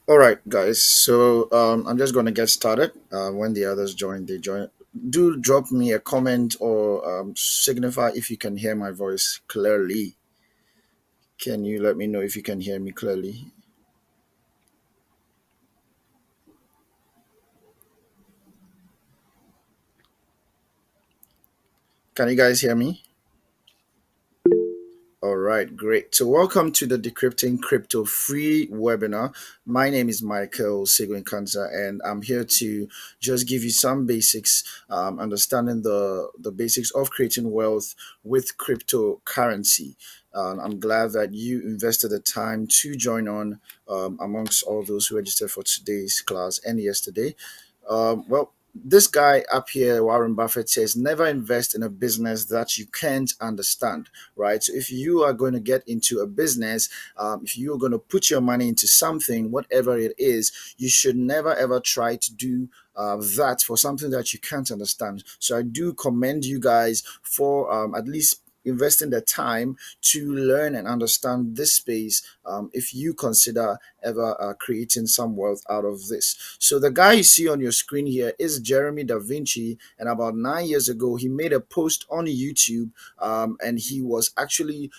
All right, guys. So I'm just going to get started. When the others join, they join. Do drop me a comment or signify if you can hear my voice clearly. Can you let me know if you can hear me clearly? Can you guys hear me? All right, great. So, welcome to the Decrypting Crypto free webinar. My name is Michael Seguin Kanza, and I'm here to just give you some basics, understanding the basics of creating wealth with cryptocurrency. I'm glad that you invested the time to join on amongst all those who registered for today's class and yesterday. This guy up here, Warren Buffett, says never invest in a business that you can't understand, right? So if you are going to get into a business, if you're going to put your money into something, whatever it is, you should never ever try to do that for something that you can't understand. So I do commend you guys for at least investing the time to learn and understand this space if you consider ever creating some wealth out of this. So the guy you see on your screen here is Jeremy Da Vinci, and about 9 years ago, he made a post on YouTube, and he was actually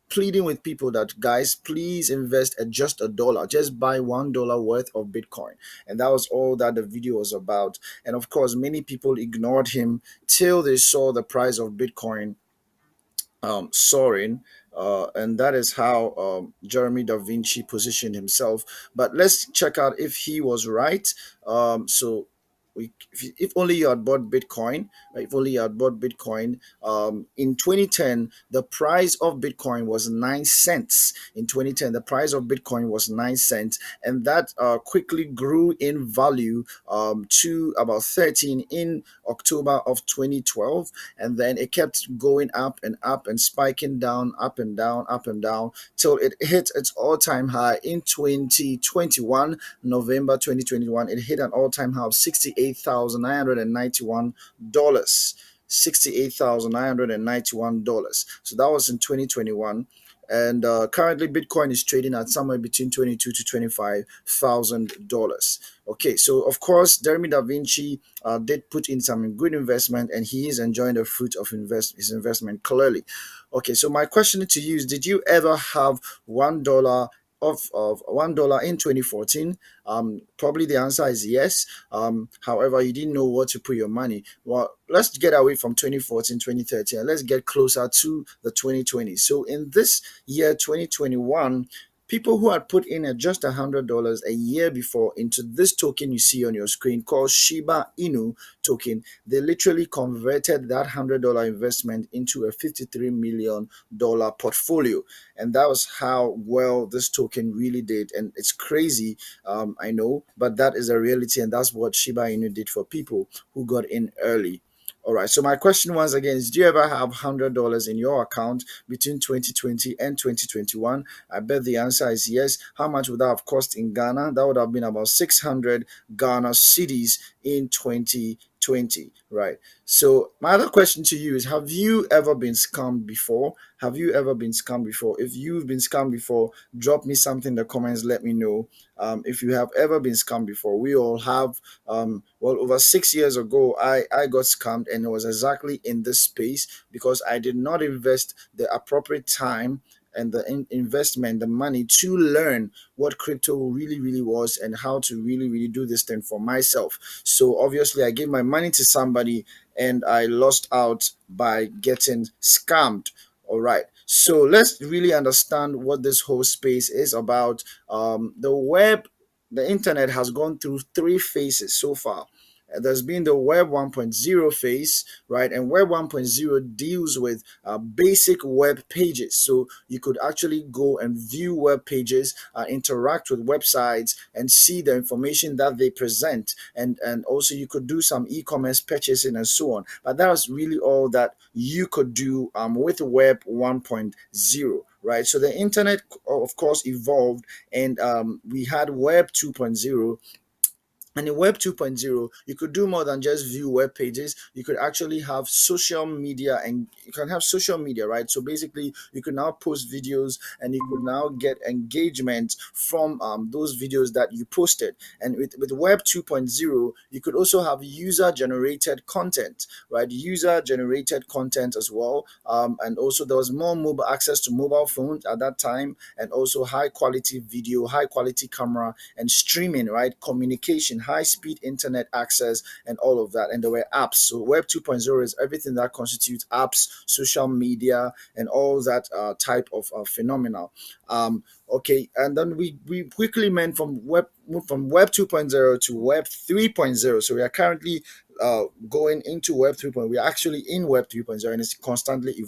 pleading with people that guys, please invest at just $1, just buy $1 worth of Bitcoin, and that was all that the video was about. And of course, many people ignored him till they saw the price of Bitcoin soaring. And that is how Jeremy Da Vinci positioned himself. But let's check out if he was right. So, if only you had bought Bitcoin, right, if only you had bought Bitcoin in 2010, the price of Bitcoin was 9 cents. In 2010, the price of Bitcoin was 9 cents, and that quickly grew in value to about 13 in October of 2012, and then it kept going up and spiking down, up and down, up and down, till it hit its all-time high in 2021. November 2021, it hit an all-time high of $68,991. $68,991. So that was in 2021. And currently, Bitcoin is trading at somewhere between 22 to $25,000. Okay, so of course, Jeremy Da Vinci did put in some good investment, and he is enjoying the fruit of his investment clearly. Okay, so my question to you is: did you ever have $1 of $1 in 2014? Probably the answer is yes. However, you didn't know where to put your money. Well, let's get away from 2014, 2013, and let's get closer to the 2020. So in this year, 2021, people who had put in just $100 a year before into this token you see on your screen called Shiba Inu token, they literally converted that $100 investment into a $53 million portfolio. And that was how well this token really did. And it's crazy, I know, but that is a reality. And that's what Shiba Inu did for people who got in early. All right. So my question once again is: do you ever have $100 in your account between 2020 and 2021? I bet the answer is yes. How much would that have cost in Ghana? That would have been about 600 Ghana cities in 2020. Right. So my other question to you is: have you ever been scammed before? Have you ever been scammed before? If you've been scammed before, drop me something in the comments. Let me know. If you have ever been scammed before. We all have. Well, over 6 years ago, I got scammed, and it was exactly in this space because I did not invest the appropriate time and the investment, the money to learn what crypto really, really was and how to really, really do this thing for myself. So obviously, I gave my money to somebody and I lost out by getting scammed. All right. So let's really understand what this whole space is about. The internet has gone through three phases so far. There's been the Web 1.0 phase, right? And Web 1.0 deals with basic web pages. So you could actually go and view web pages, interact with websites, and see the information that they present. And also you could do some e-commerce purchasing and so on. But that was really all that you could do with Web 1.0. Right, so the internet, of course, evolved, and we had Web 2.0, And in Web 2.0, you could do more than just view web pages. You could actually have social media, and you can have social media, right? So basically, you could now post videos and you could now get engagement from those videos that you posted. And with Web 2.0, you could also have user generated content, right? User generated content as well. And also, there was more mobile access to mobile phones at that time, and also high quality video, high quality camera, and streaming, right? Communication, high speed internet access, and all of that. And there were apps. So Web 2.0 is everything that constitutes apps, social media, and all that type of phenomena. Okay, and then we quickly moved from Web 2.0 to Web 3.0. So we are currently going into Web 3.0. We're actually in Web 3.0, and it's constantly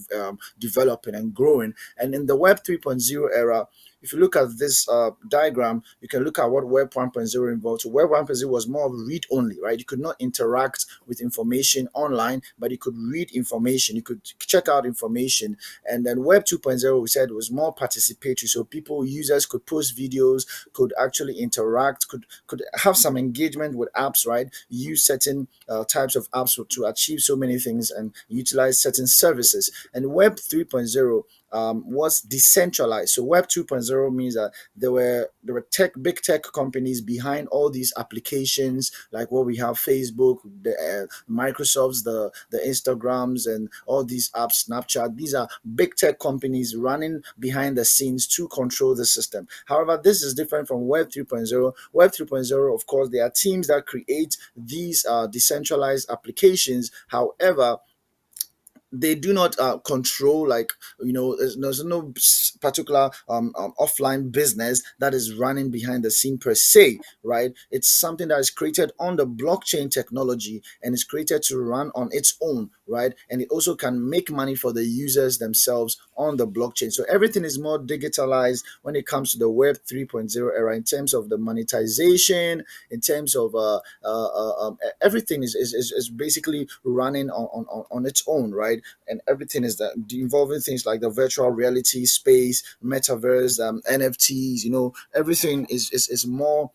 developing and growing. And in the Web 3.0 era, if you look at this diagram, you can look at what Web 1.0 involved. So Web 1.0 was more of read only, right? You could not interact with information online, but you could read information, you could check out information. And then Web 2.0, we said, was more participatory. So people, users could post videos, could actually interact, could have some engagement with apps, right? Use certain types of apps to achieve so many things and utilize certain services. And Web 3.0 was decentralized. So Web 2.0 means that there were big tech companies behind all these applications, like what we have: Facebook, the Microsofts, the Instagrams, and all these apps, Snapchat. These are big tech companies running behind the scenes to control the system. However, this is different from Web 3.0. Web 3.0, of course, there are teams that create these decentralized applications. However, they do not control, like, there's no particular offline business that is running behind the scene per se, right? It's something that is created on the blockchain technology, and is created to run on its own, right? And it also can make money for the users themselves on the blockchain. So everything is more digitalized when it comes to the Web 3.0 era, in terms of the monetization, in terms of everything is basically running on its own, right? And everything is that involving things like the virtual reality space, metaverse, NFTs. Everything is more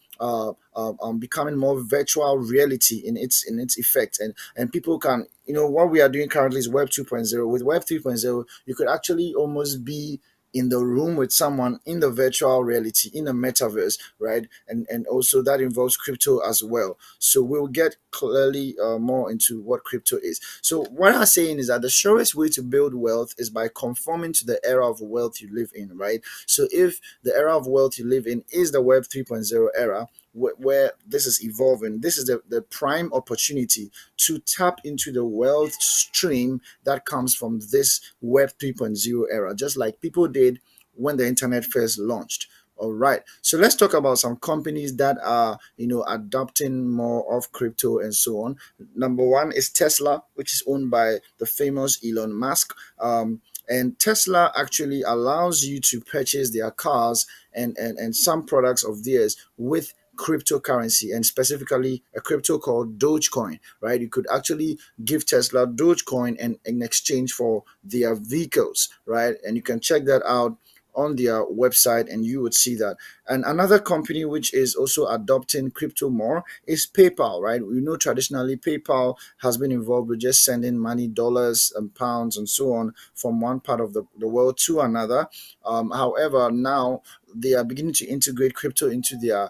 becoming more virtual reality in its effect. And people can, what we are doing currently is Web 2.0. With Web 3.0, you could actually almost be in the room with someone in the virtual reality, in the metaverse, right? And also that involves crypto as well. So we'll get clearly more into what crypto is. So what I'm saying is that the surest way to build wealth is by conforming to the era of wealth you live in, right? So if the era of wealth you live in is the Web 3.0 era, where this is evolving, this is the prime opportunity to tap into the wealth stream that comes from this Web 3.0 era, just like people did when the internet first launched. All right. So let's talk about some companies that are, adopting more of crypto and so on. Number one is Tesla, which is owned by the famous Elon Musk. And Tesla actually allows you to purchase their cars and some products of theirs with cryptocurrency, and specifically a crypto called Dogecoin, right? You could actually give Tesla Dogecoin in exchange for their vehicles, right? And you can check that out on their website, and you would see that. And another company which is also adopting crypto more is PayPal, right? We know traditionally PayPal has been involved with just sending money, dollars and pounds and so on, from one part of the world to another. However, now they are beginning to integrate crypto into their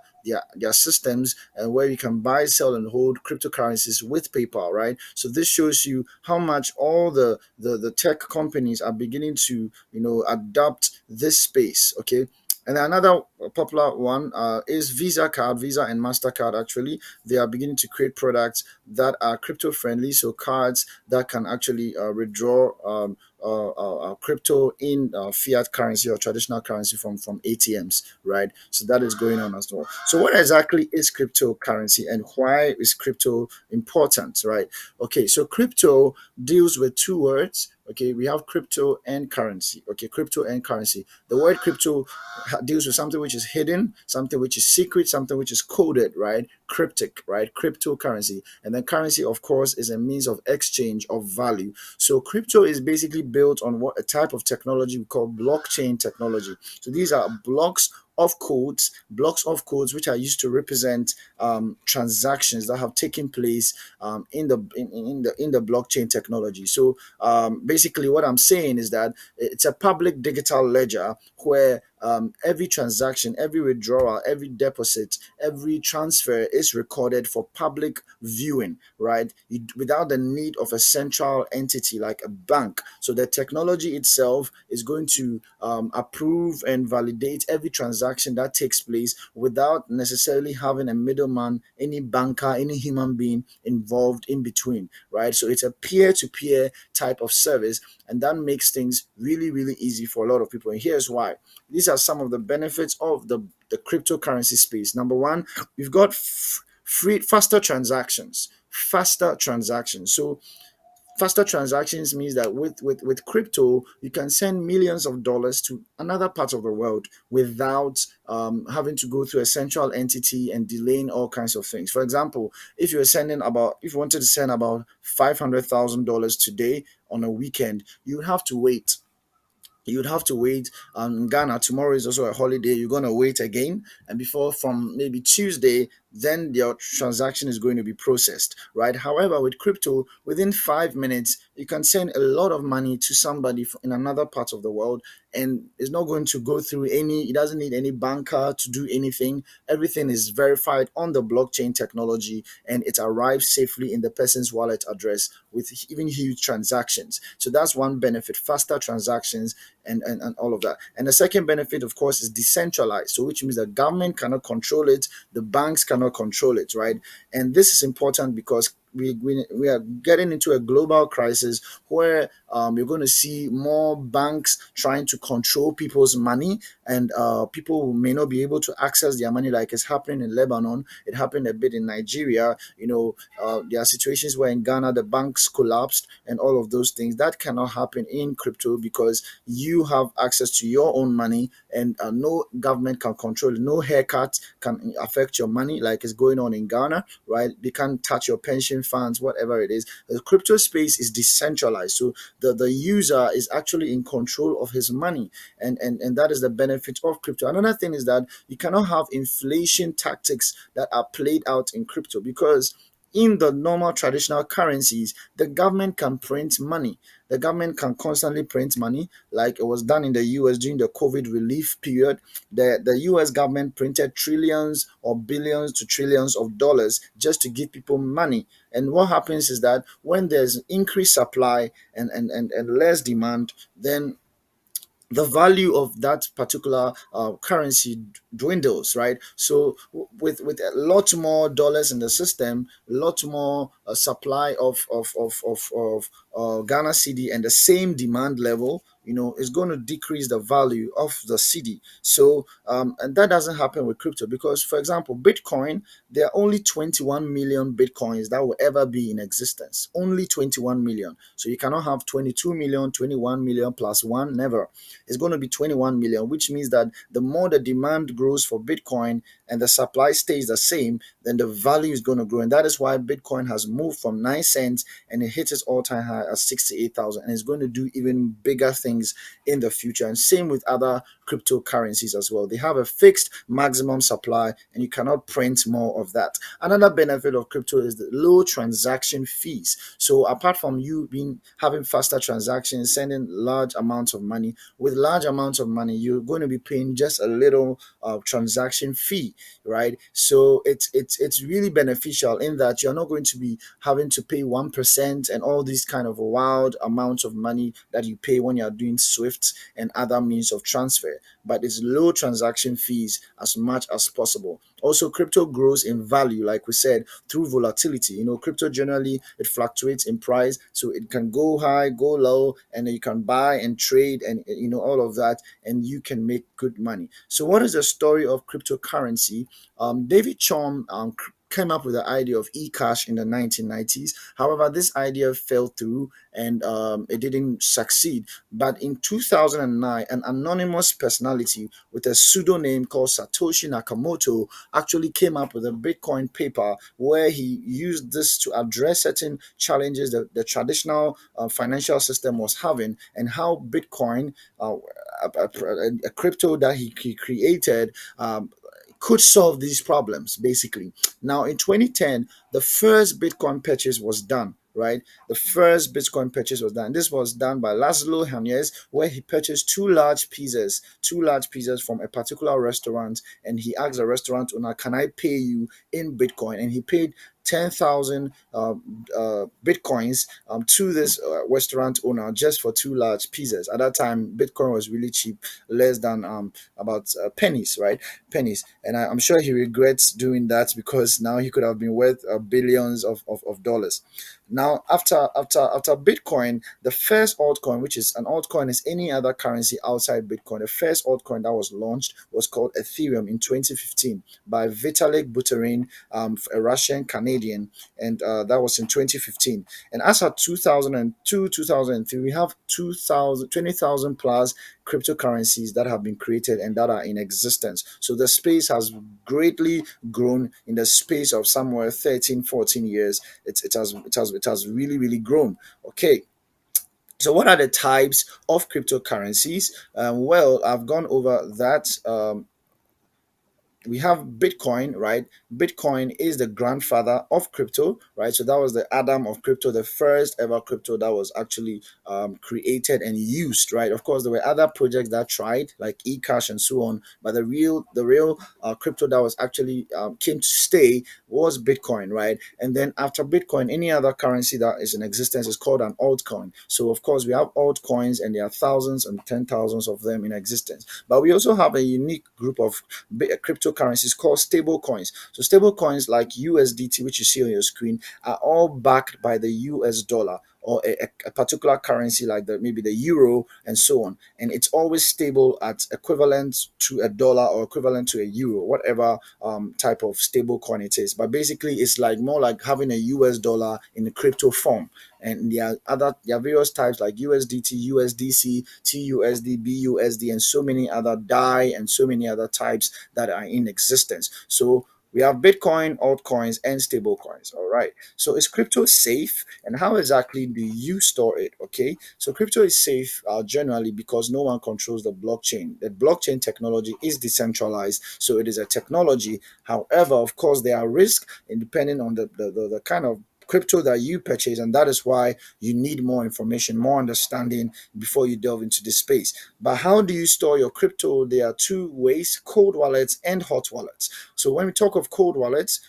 systems, and where you can buy, sell, and hold cryptocurrencies with PayPal, right? So this shows you how much all the tech companies are beginning to, adopt this space. Okay. And another popular one is Visa and Mastercard. Actually, they are beginning to create products that are crypto friendly, so cards that can actually withdraw crypto in fiat currency or traditional currency from ATMs, right? So that is going on as well. So what exactly is cryptocurrency, and why is crypto important, right? Okay, so crypto deals with two words. Okay, we have crypto and currency. Okay, crypto and currency. The word crypto deals with something which is hidden, something which is secret, something which is coded, right? Cryptic, right? Cryptocurrency. And then currency, of course, is a means of exchange of value. So crypto is basically built on what a type of technology we call blockchain technology. So these are blocks of codes, blocks of codes, which are used to represent transactions that have taken place in the blockchain technology. So basically, what I'm saying is that it's a public digital ledger where every transaction, every withdrawal, every deposit, every transfer is recorded for public viewing, right? Without the need of a central entity like a bank. So the technology itself is going to approve and validate every transaction that takes place without necessarily having a middleman, any banker, any human being involved in between, right? So it's a peer to peer type of service, and that makes things really, really easy for a lot of people. And here's why. These are some of the benefits of the cryptocurrency space. Number one, we've got free faster transactions. Faster transactions. So faster transactions means that with crypto you can send millions of dollars to another part of the world without having to go through a central entity and delaying all kinds of things. For example, if you wanted to send about $500,000 today on a weekend, you would have to wait. You'd have to wait. In Ghana, tomorrow is also a holiday. You're gonna wait again, and before from maybe Tuesday, then your transaction is going to be processed, right? However, with crypto, within 5 minutes, you can send a lot of money to somebody in another part of the world, and it's not going to go through any. It doesn't need any banker to do anything. Everything is verified on the blockchain technology, and it arrives safely in the person's wallet address with even huge transactions. So that's one benefit: faster transactions and all of that. And the second benefit, of course, is decentralized. So which means the government cannot control it, the banks cannot control it, right? And this is important because we are getting into a global crisis where you're going to see more banks trying to control people's money, and people may not be able to access their money like it's happening in Lebanon. It happened a bit in Nigeria. There are situations where in Ghana the banks collapsed and all of those things. That cannot happen in crypto because you have access to your own money, and no government can control it. No haircut can affect your money like is going on in Ghana, right? They can't touch your pension funds, whatever it is. The crypto space is decentralized, so the user is actually in control of his money, and that is the benefit of crypto. Another thing is that you cannot have inflation tactics that are played out in crypto because in the normal traditional currencies, the government can print money. The government can constantly print money, like it was done in the US during the COVID relief period. The US government printed trillions or billions to trillions of dollars just to give people money. And what happens is that when there's increased supply and less demand, then the value of that particular currency dwindles, right? So with a lot more dollars in the system, a lot more supply of Ghana CD and the same demand level, is going to decrease the value of the CD. So and that doesn't happen with crypto because, for example, Bitcoin, there are only 21 million Bitcoins that will ever be in existence. Only 21 million. So you cannot have 22 million, 21 million plus one, never. It's going to be 21 million, which means that the more the demand grows for Bitcoin and the supply stays the same, then the value is going to grow. And that is why Bitcoin has moved from 9 cents and it hit its all-time high at 68,000, and it's going to do even bigger things in the future. And same with other cryptocurrencies as well. They have a fixed maximum supply and you cannot print more of that. Another benefit of crypto is the low transaction fees. So apart from you being having faster transactions, sending large amounts of money, with large amounts of money, you're going to be paying just a little transaction fee, right? So it's really beneficial in that you're not going to be having to pay 1% and all these kind of wild amounts of money that you pay when you're doing Swift and other means of transfer. But it's low transaction fees as much as possible. Also, crypto grows in value, like we said, through volatility. Crypto generally it fluctuates in price, so it can go high, go low, and you can buy and trade, and all of that, and you can make good money. So, what is the story of cryptocurrency? David Chom came up with the idea of e-cash in the 1990s. However, this idea fell through and it didn't succeed. But in 2009, an anonymous personality with a pseudonym called Satoshi Nakamoto actually came up with a Bitcoin paper where he used this to address certain challenges that the traditional financial system was having, and how Bitcoin, a crypto that he created, could solve these problems basically. Now, in 2010, the first Bitcoin purchase was done. Right, the first Bitcoin purchase was done. This was done by Laszlo Hanyes, where he purchased two large pizzas from a particular restaurant, and he asked the restaurant owner, "Can I pay you in Bitcoin?" And he paid 10,000 bitcoins to this restaurant owner just for two large pizzas. At that time, Bitcoin was really cheap, less than about pennies, right? Pennies. And I'm sure he regrets doing that because now he could have been worth billions of dollars. Now, after Bitcoin, the first altcoin, which is an altcoin, is any other currency outside Bitcoin. The first altcoin that was launched was called Ethereum in 2015 by Vitalik Buterin, a Russian Canadian, and that was in 2015. And as of 2002, 2003, we have 20,000 plus cryptocurrencies that have been created and that are in existence. So the space has greatly grown in the space of somewhere 13, 14 years. It has really grown. Okay. So, what are the types of cryptocurrencies? Well, I've gone over that. We have Bitcoin, right? Bitcoin is the grandfather of crypto, right? So that was the Adam of crypto, the first ever crypto that was actually created and used, right? Of course, there were other projects that tried, like eCash and so on, but the real crypto that was actually came to stay was Bitcoin, right? And then after Bitcoin, any other currency that is in existence is called an altcoin. So of course, we have altcoins, and there are thousands and ten thousands of them in existence. But we also have a unique group of cryptocurrencies called stable coins. So stable coins like USDT, which you see on your screen, are all backed by the US dollar or a particular currency like maybe the euro and so on. And it's always stable at equivalent to a dollar or equivalent to a euro, whatever type of stable coin it is. But basically, it's like more like having a US dollar in the crypto form. And there are various types like USDT, USDC, TUSD, BUSD, and so many other DAI and so many other types that are in existence. So we have Bitcoin, altcoins, and stable coins. All right. So is crypto safe, and how exactly do you store it? Okay. So crypto is safe generally because no one controls the blockchain. The blockchain technology is decentralized, so it is a technology. However, of course, there are risks, and depending on the kind of crypto that you purchase, and that is why you need more information, more understanding before you delve into this space. But how do you store your crypto? There are two ways: cold wallets and hot wallets. So when we talk of cold wallets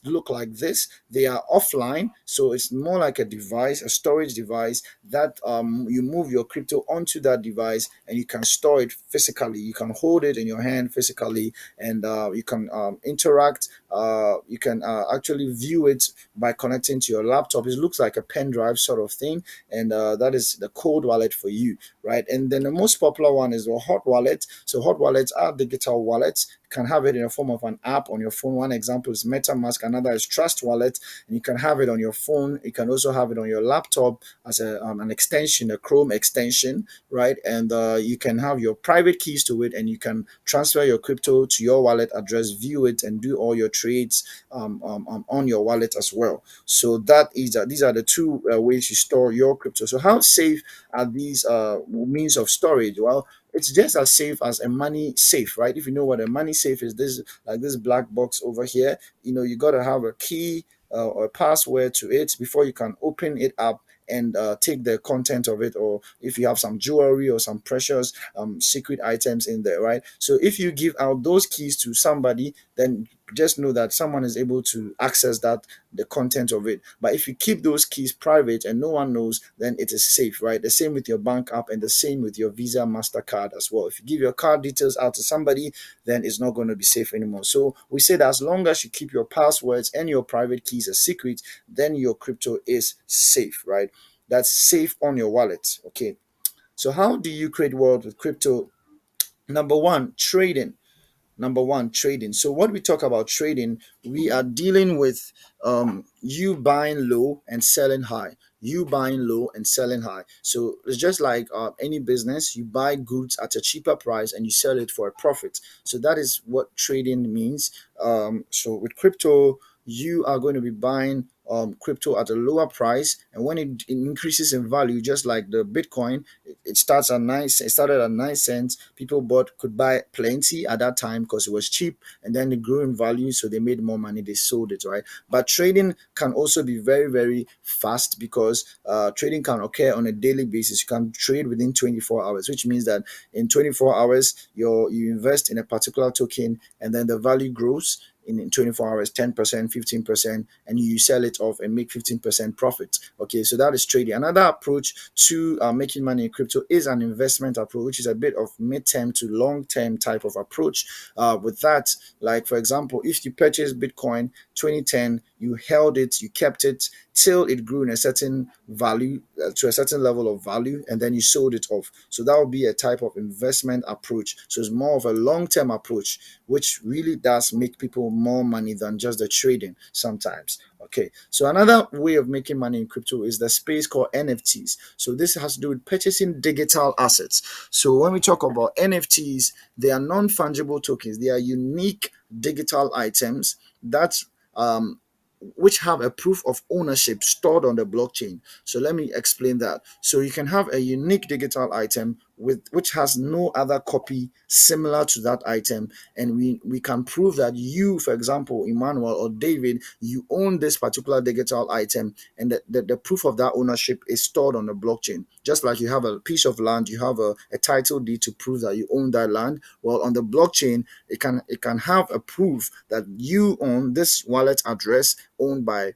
look like this. They are offline, so it's more like a device, a storage device that you move your crypto onto that device and you can store it physically. You can hold it in your hand physically, and you can interact. You can actually view it by connecting to your laptop. It looks like a pen drive sort of thing, and that is the cold wallet for you, right? And then the most popular one is the hot wallet. So hot wallets are digital wallets. You can have it in the form of an app on your phone. One example is MetaMask, another is Trust Wallet, and you can have it on your phone. You can also have it on your laptop as an extension, a Chrome extension, right? And you can have your private keys to it, and you can transfer your crypto to your wallet address, view it, and do all your trades on your wallet as well. So these are the two ways you store your crypto. So how safe are these means of storage? Well, it's just as safe as a money safe, right? If you know what a money safe is, this like this black box over here. You got to have a key or a password to it before you can open it up and take the content of it, or if you have some jewelry or some precious secret items in there, right? So if you give out those keys to somebody, then just know that someone is able to access that, the content of it. But if you keep those keys private and no one knows, then it is safe, right? The same with your bank app, and the same with your Visa, MasterCard as well. If you give your card details out to somebody, then it's not going to be safe anymore. So we say that as long as you keep your passwords and your private keys a secret, then your crypto is safe, right? That's safe on your wallet. Okay. So how do you create wealth with crypto? Number one, trading. Number one, trading. So what we talk about trading, we are dealing with you buying low and selling high. You buying low and selling high. So it's just like any business. You buy goods at a cheaper price and you sell it for a profit. So that is what trading means. So with crypto, you are going to be buying crypto at a lower price, and when it increases in value, just like the Bitcoin, it starts at it started at 9 cents. People bought could buy plenty at that time because it was cheap, and then it grew in value, so they made more money. They sold it, right? But trading can also be very very fast because trading can occur on a daily basis. You can trade within 24 hours, which means that in 24 hours you invest in a particular token, and then the value grows in 24 hours, 10%, 15%, and you sell it off and make 15% profit. Okay, so that is trading. Another approach to making money in crypto is an investment approach, which is a bit of mid-term to long-term type of approach. With that, like for example, if you purchase Bitcoin 2010, you held it, you kept it till it grew in a certain value, to a certain level of value, and then you sold it off. So that would be a type of investment approach. So it's more of a long-term approach, which really does make people more money than just the trading sometimes. Okay, so another way of making money in crypto is the space called NFTs. So this has to do with purchasing digital assets. So when we talk about NFTs, they are non-fungible tokens. They are unique digital items that um, which have a proof of ownership stored on the blockchain. So let me explain that. So you can have a unique digital item with which has no other copy similar to that item, and we can prove that you, for example, Emmanuel or David, you own this particular digital item, and the proof of that ownership is stored on the blockchain. Just like you have a piece of land, you have a title deed to prove that you own that land. Well, on the blockchain, it can have a proof that you own this wallet address owned by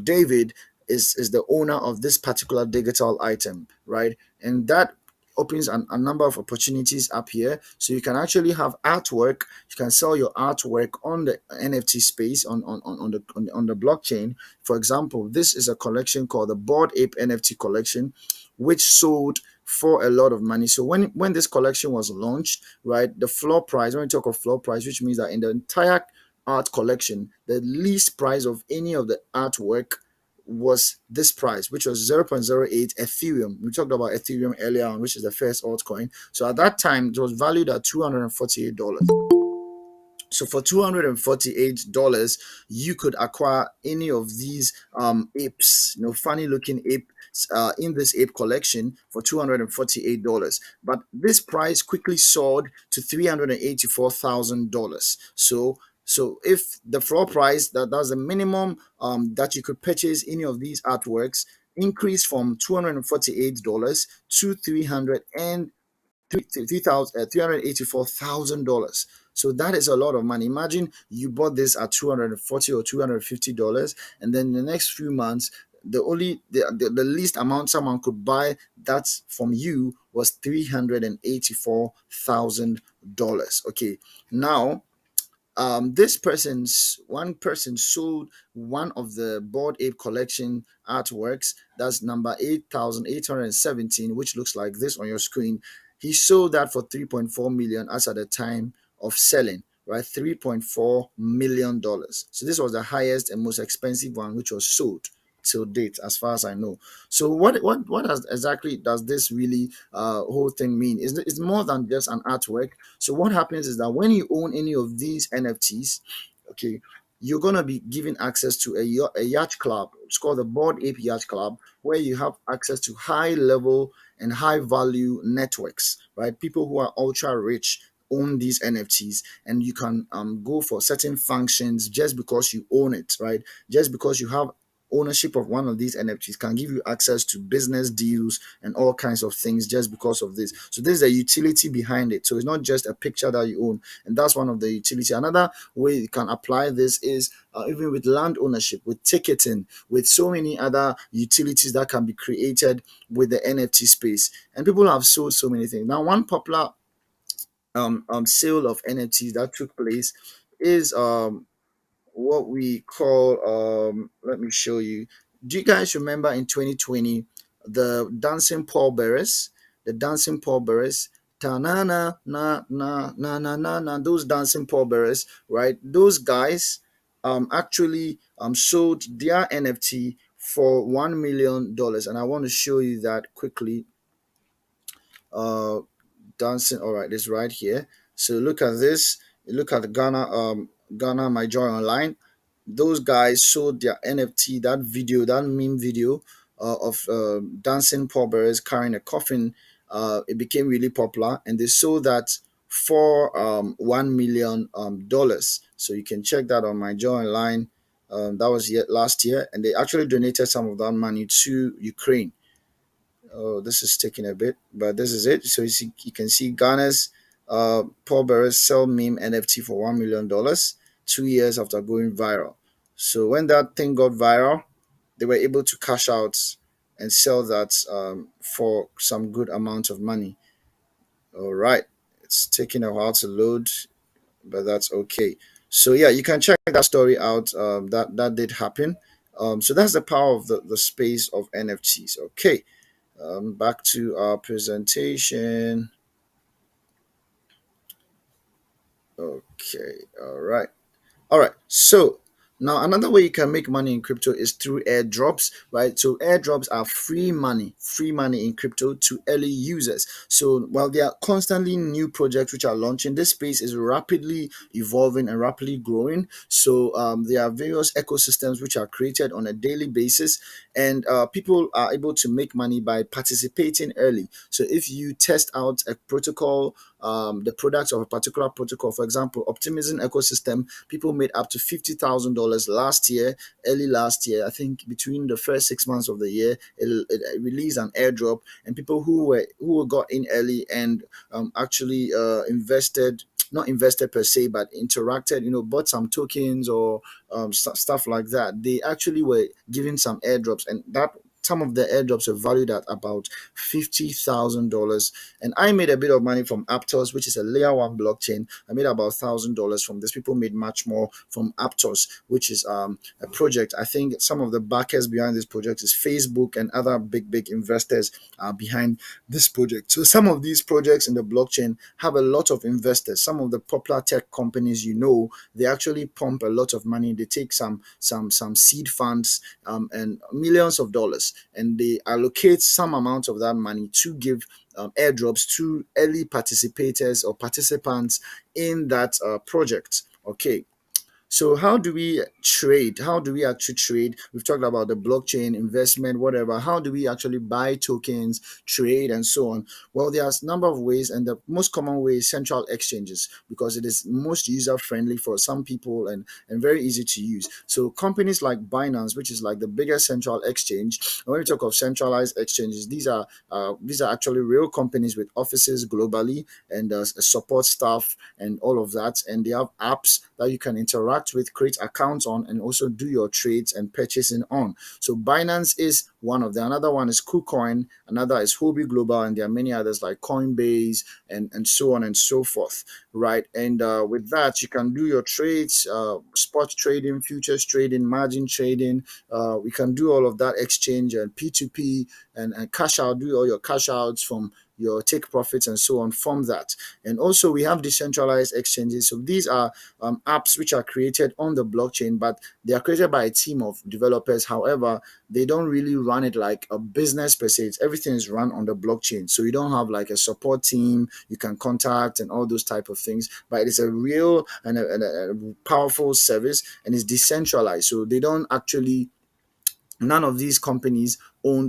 David is the owner of this particular digital item, right? And that opens a number of opportunities up here. So you can actually have artwork. You can sell your artwork on the NFT space on the blockchain. For example, this is a collection called the Bored Ape NFT collection, which sold for a lot of money. So when this collection was launched, right, the floor price, when we talk of floor price, which means that in the entire art collection, the least price of any of the artwork was this price, which was 0.08 Ethereum. We talked about Ethereum earlier on, which is the first altcoin. So at that time, it was valued at $248. So for $248, you could acquire any of these apes, funny looking apes in this ape collection for $248. But this price quickly soared to $384,000. So if the floor price, that's the minimum that you could purchase any of these artworks, increased from $248 to 384,000 dollars. So that is a lot of money. Imagine you bought this at 240 or $250, and then in the next few months, the least amount someone could buy that from you was $384,000. Okay, now this person's one person sold one of the Bored Ape collection artworks. That's number 8,817, which looks like this on your screen. He sold that for 3.4 million as at the time of selling, right? $3.4 million. So this was the highest and most expensive one which was sold till date, as far as I know. So exactly does this really whole thing mean? It's more than just an artwork. So what happens is that when you own any of these NFTs, okay, you're gonna be given access to a yacht club. It's called the Board Ape Yacht Club, where you have access to high level and high value networks, right? People who are ultra rich own these NFTs, and you can go for certain functions just because you own it, right? Just because you have ownership of one of these NFTs can give you access to business deals and all kinds of things just because of this. So there's a utility behind it. So it's not just a picture that you own, and that's one of the utility. Another way you can apply this is even with land ownership, with ticketing, with so many other utilities that can be created with the NFT space. And people have sold so many things. Now, one popular sale of NFTs that took place is what we call let me show you. Do you guys remember in 2020 the dancing pallbearers? The dancing pallbearers ta na na na na na na na na, those dancing pallbearers, right? Those guys actually sold their NFT for $1 million, and I want to show you that quickly. Uh, dancing. All right, this right here. So look at this. Look at Ghana My Joy Online. Those guys sold their NFT, that video, that meme video of dancing pallbearers carrying a coffin. It became really popular, and they sold that for $1 million. So you can check that on My Joy Online. That was yet last year, and they actually donated some of that money to Ukraine. Oh, this is taking a bit, but this is it. So you can see Ghana's Paul Bearers sell meme NFT for $1 million 2 years after going viral. So when that thing got viral, they were able to cash out and sell that for some good amount of money. All right, it's taking a while to load, but that's okay. So yeah, you can check that story out. That did happen. So that's the power of the space of NFTs. Okay, back to our presentation. Okay, all right. All right. So now another way you can make money in crypto is through airdrops, right? So airdrops are free money in crypto to early users. So while there are constantly new projects which are launching, this space is rapidly evolving and rapidly growing. So there are various ecosystems which are created on a daily basis, and people are able to make money by participating early. So if you test out a protocol, the products of a particular protocol, for example, optimism ecosystem, people made up to $50,000 last year, early last year. I think between the first 6 months of the year, it released an airdrop, and people who got in early and actually invested, not invested per se, but interacted, bought some tokens or stuff like that. They actually were given some airdrops, and that some of the airdrops are valued at about $50,000. And I made a bit of money from Aptos, which is a layer one blockchain. I made about $1,000 from this. People made much more from Aptos, which is a project. I think some of the backers behind this project is Facebook, and other big investors are behind this project. So some of these projects in the blockchain have a lot of investors. Some of the popular tech companies, they actually pump a lot of money. They take some seed funds and millions of dollars, and they allocate some amount of that money to give airdrops to early participators or participants in that project. Okay, so how do we trade? How do we actually trade? We've talked about the blockchain investment, whatever. How do we actually buy tokens, trade, and so on? Well, there's a number of ways, and the most common way is central exchanges, because it is most user friendly for some people, and very easy to use. So companies like Binance, which is like the biggest central exchange. When we talk of centralized exchanges, these are actually real companies with offices globally, and a support staff and all of that, and they have apps that you can interact with, create accounts on, and also do your trades and purchasing on. So Binance is one of them. Another one is KuCoin, another is Huobi Global, and there are many others like Coinbase and so on and so forth, right? And with that, you can do your trades, spot trading, futures trading, margin trading. We can do all of that exchange and P2P, and cash out, do all your cash outs from your take profits and so on from that. And also we have decentralized exchanges. So these are apps which are created on the blockchain, but they are created by a team of developers. However, they don't really run it like a business per se. Everything is run on the blockchain, so you don't have like a support team you can contact and all those type of things. But it is a real and a powerful service, and it's decentralized, so they don't actually, none of these companies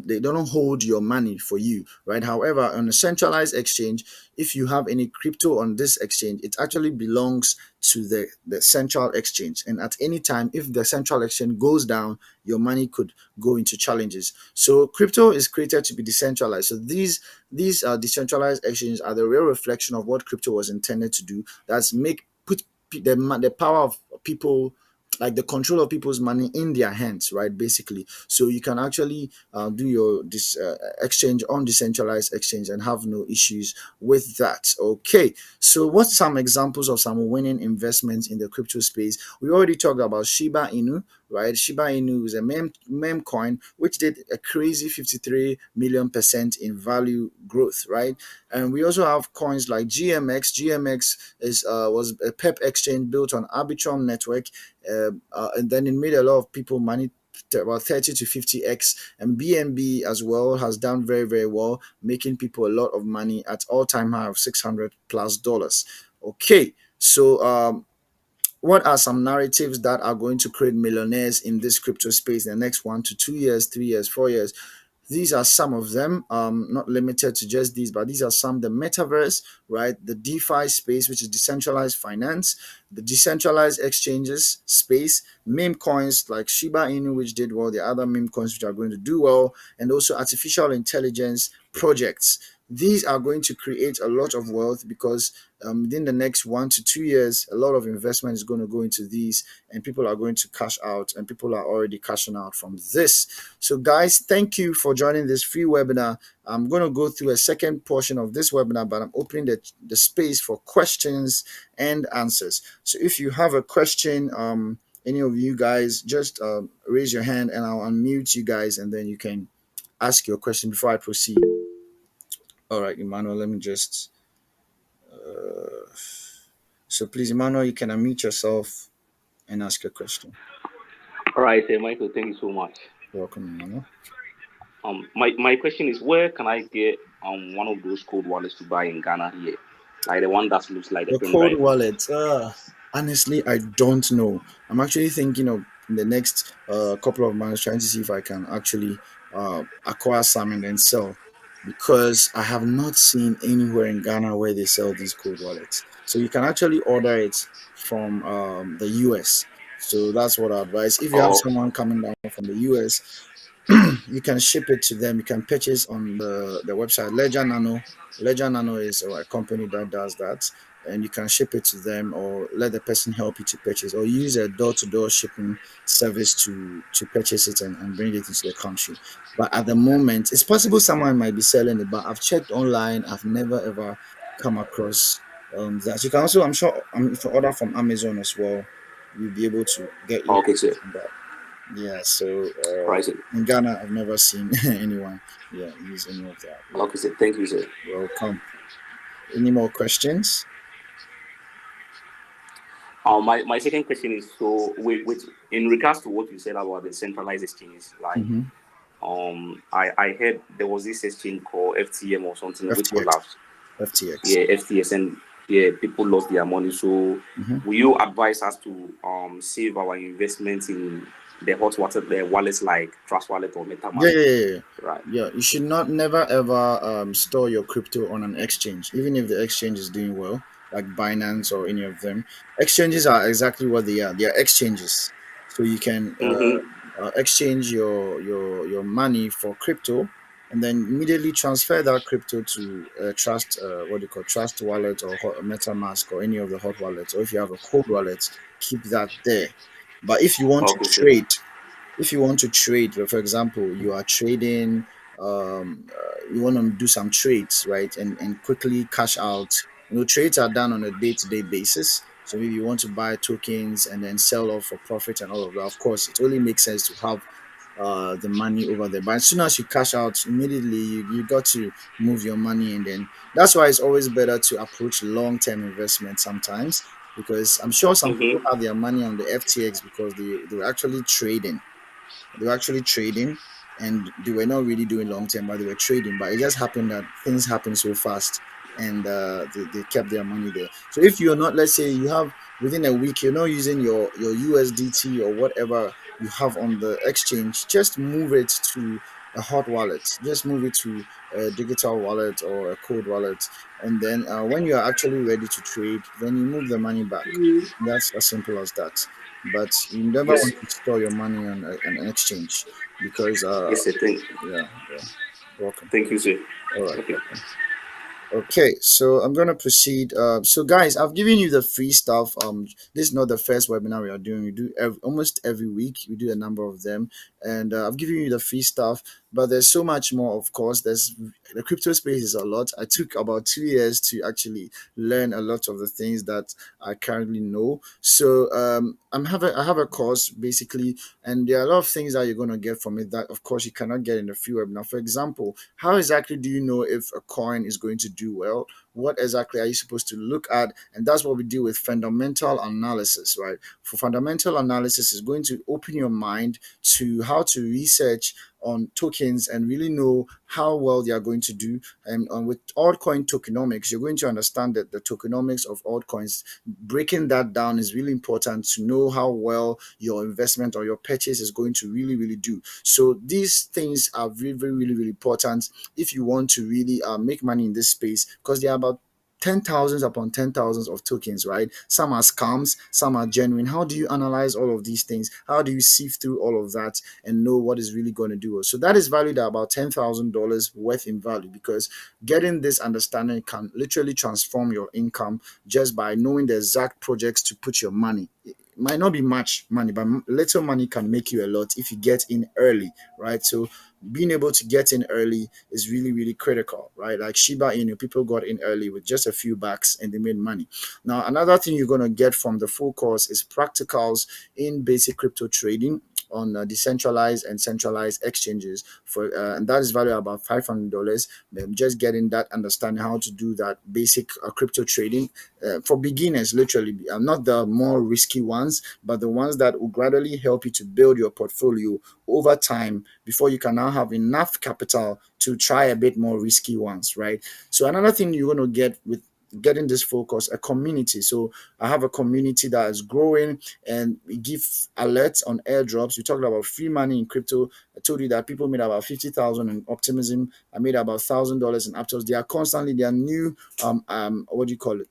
they don't hold your money for you, right? However, on a centralized exchange, if you have any crypto on this exchange, it actually belongs to the central exchange, and at any time, if the central exchange goes down, your money could go into challenges. So crypto is created to be decentralized. So these decentralized exchanges are the real reflection of what crypto was intended to do. That's make put the power of people, like the control of people's money, in their hands, right? Basically, so you can actually do your this exchange on decentralized exchange and have no issues with that. Okay, so what's some examples of some winning investments in the crypto space? We already talked about Shiba Inu, right? Shiba Inu is a meme coin which did a crazy 53 million% in value growth, right? And we also have coins like GMX. GMX is was a PEP exchange built on Arbitrum network, and then it made a lot of people money, about 30 to 50x. And BNB as well has done very, very well, making people a lot of money at all-time high of 600 plus dollars. Okay, so what are some narratives that are going to create millionaires in this crypto space in the next 1 to 2 years, 3 years, 4 years? These are some of them, not limited to just these, but these are some: the metaverse, right? The DeFi space, which is decentralized finance, the decentralized exchanges space, meme coins like Shiba Inu, which did well, the other meme coins which are going to do well, and also artificial intelligence projects. These are going to create a lot of wealth because within the next 1 to 2 years, a lot of investment is going to go into these, and people are going to cash out, and people are already cashing out from this. So, guys, thank you for joining this free webinar. I'm going to go through a second portion of this webinar, but I'm opening the space for questions and answers. So, if you have a question, any of you guys, just raise your hand and I'll unmute you guys, and then you can ask your question before I proceed. All right, Emmanuel, let me just. So, please, Emmanuel, you can unmute yourself and ask your question. All right, Michael, thank you so much. Welcome, Emmanuel. My question is, where can I get one of those cold wallets to buy in Ghana here, like the one that looks like the The pen cold drive? wallet. Honestly, I don't know. I'm actually thinking of in the next couple of months trying to see if I can actually acquire some and then sell, because I have not seen anywhere in Ghana where they sell these cold wallets. So you can actually order it from the US. So that's what I advise. If you have Oh, someone coming down from the US, you can ship it to them. You can purchase on the website Ledger Nano. Ledger Nano is a company that does that, and you can ship it to them or let the person help you to purchase, or use a door-to-door shipping service to purchase it and bring it into the country. But at the moment, it's possible someone might be selling it, but I've checked online. I've never ever come across that. You can also, I'm sure, if you order from Amazon as well, you'll be able to get your okay, sir. from that. Yeah, so All right, sir. in Ghana, I've never seen anyone, yeah, use any of that. Yeah, Okay, sir. Thank you, sir. welcome. Any more questions? My second question is, so with in regards to what you said about the centralized exchanges, like Mm-hmm. I heard there was this exchange called FTM or something which FTX, collapsed. FTX. Yeah, FTS, and yeah, people lost their money. So Mm-hmm. will you advise us to save our investments in the hot water, the wallets like Trust Wallet or Yeah, MetaMask? yeah, yeah, yeah. Right. Yeah, you should not never ever store your crypto on an exchange, even if the exchange is doing well, like Binance or any of them. Exchanges are exactly what they are. They are exchanges, so you can Mm-hmm. exchange your money for crypto, and then immediately transfer that crypto to Trust, what do you call Trust Wallet or MetaMask or any of the hot wallets. Or if you have a cold wallet, keep that there. But if you want to Okay, sir. trade, like, for example, you are trading, you want to do some trades, right, and quickly cash out. Trades are done on a day-to-day basis. So maybe you want to buy tokens and then sell off for profit and all of that. Of course, it only makes sense to have the money over there, but as soon as you cash out immediately, you got to move your money. And then that's why it's always better to approach long-term investment sometimes, because I'm sure some people Mm-hmm. have their money on the FTX because they were actually trading. They were actually trading, and they were not really doing long term, but they were trading. But it just happened that things happen so fast, and they kept their money there. So if you're not, let's say you have within a week, you're not using your USDT or whatever you have on the exchange, just move it to a hot wallet. Just move it to a digital wallet or a cold wallet, and then when you are actually ready to trade, then you move the money back. That's as simple as that. But you never Yes. want to store your money on an exchange, because Yes, sir. yeah, yeah. Welcome. Thank you, sir. All right, Okay. welcome. Okay, so I'm gonna proceed. So guys, I've given you the free stuff. This is not the first webinar we are doing. We do almost every week. We do a number of them, and I've given you the free stuff. but there's so much more. Of course, there's the crypto space is a lot. I took about 2 years to actually learn a lot of the things that I currently know. So I have a course basically, and there are a lot of things that you're gonna get from it that of course you cannot get in the free webinar. For example, how exactly do you know if a coin is going to do well? What exactly are you supposed to look at? And that's what we do with fundamental analysis, right? For fundamental analysis is going to open your mind to how to research on tokens and really know how well they are going to do. And with altcoin tokenomics, you're going to understand that the tokenomics of altcoins, breaking that down is really important to know how well your investment or your purchase is going to really, really do. So these things are very, very, really, really important if you want to really make money in this space, because they are about ten thousands upon ten thousands of tokens, right? Some are scams, some are genuine. How do you analyze all of these things? How do you sift through all of that and know what is really going to do? So that is valued at about $10,000 worth in value, because getting this understanding can literally transform your income just by knowing the exact projects to put your money. It might not be much money, but little money can make you a lot if you get in early, right? So being able to get in early is really, really critical, right? Like Shiba Inu, people got in early with just a few bucks and they made money. Now, another thing you're going to get from the full course is practicals in basic crypto trading on decentralized and centralized exchanges for and that is valued at about $500. Just getting that understanding how to do that basic crypto trading for beginners, literally, not the more risky ones, but the ones that will gradually help you to build your portfolio over time before you can now have enough capital to try a bit more risky ones, right? So another thing you're going to get with getting this focus, a community. So I have a community that is growing, and we give alerts on airdrops. We talked about free money in crypto. I told you that people made about 50,000 in optimism. I made about $1,000 in aptos. They are constantly, they are new what do you call it,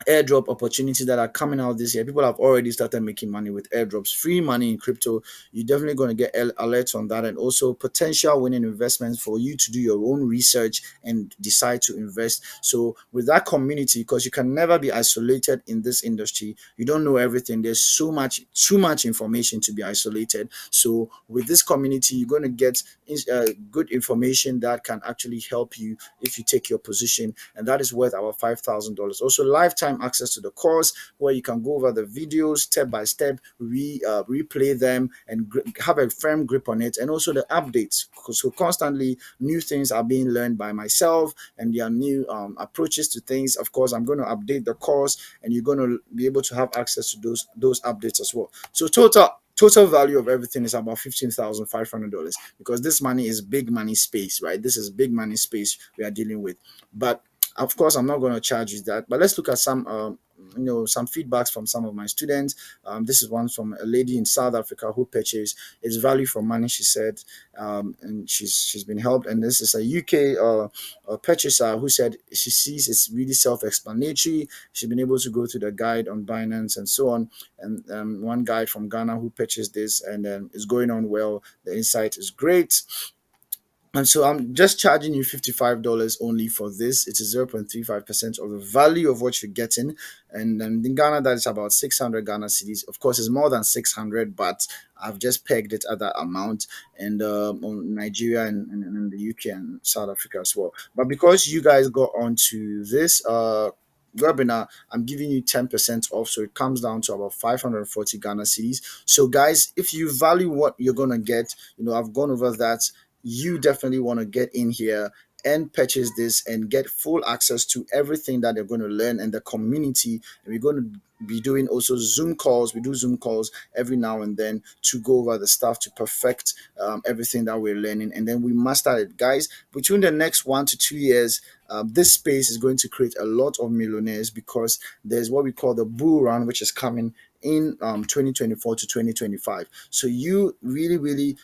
airdrop opportunities that are coming out this year. People have already started making money with airdrops, free money in crypto. You're definitely going to get alerts on that, and also potential winning investments for you to do your own research and decide to invest. So with that community, because you can never be isolated in this industry, you don't know everything. There's so much, too much information to be isolated. So with this community, you're going to get good information that can actually help you if you take your position, and that is worth about $5,000. Also, lifetime access to the course where you can go over the videos step by step, replay them, and have a firm grip on it, and also the updates. So constantly new things are being learned by myself, and there are new approaches to things. Of course, I'm going to update the course, and you're going to be able to have access to those updates as well. So total value of everything is about $15,500, because this money is big money space, right? This is big money space we are dealing with. But of course, I'm not going to charge you that. But let's look at some some feedbacks from some of my students. This is one from a lady in South Africa who purchased. It's value for money, she said, and she's been helped. And this is a UK purchaser who said she sees it's really self-explanatory. She's been able to go through the guide on Binance and so on. And one guy from Ghana who purchased this, and is going on well. The insight is great. And so I'm just charging you $55 only for this. It is 0.35% of the value of what you're getting. And then in Ghana, that is about 600 Ghana cedis. Of course, it's more than 600, but I've just pegged it at that amount. And on Nigeria and the UK and South Africa as well. But because you guys got onto this webinar, I'm giving you 10% off. So it comes down to about 540 Ghana cedis. So guys, if you value what you're going to get, I've gone over that. You definitely want to get in here and purchase this and get full access to everything that they're going to learn and the community. And we're going to be doing also Zoom calls. We do Zoom calls every now and then to go over the stuff to perfect everything that we're learning. And then we master it. Guys, between the next 1 to 2 years, this space is going to create a lot of millionaires, because there's what we call the bull run, which is coming in 2024 to 2025. So you really, really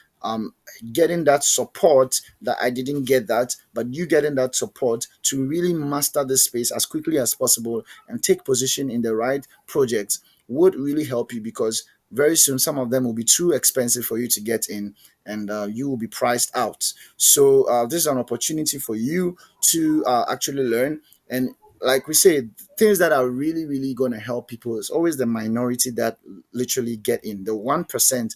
getting that support that I didn't get that, but you getting that support to really master this space as quickly as possible and take position in the right projects would really help you, because very soon some of them will be too expensive for you to get in, and you will be priced out. So this is an opportunity for you to actually learn. And like we say, things that are really, really going to help people is always the minority that literally get in. The 1%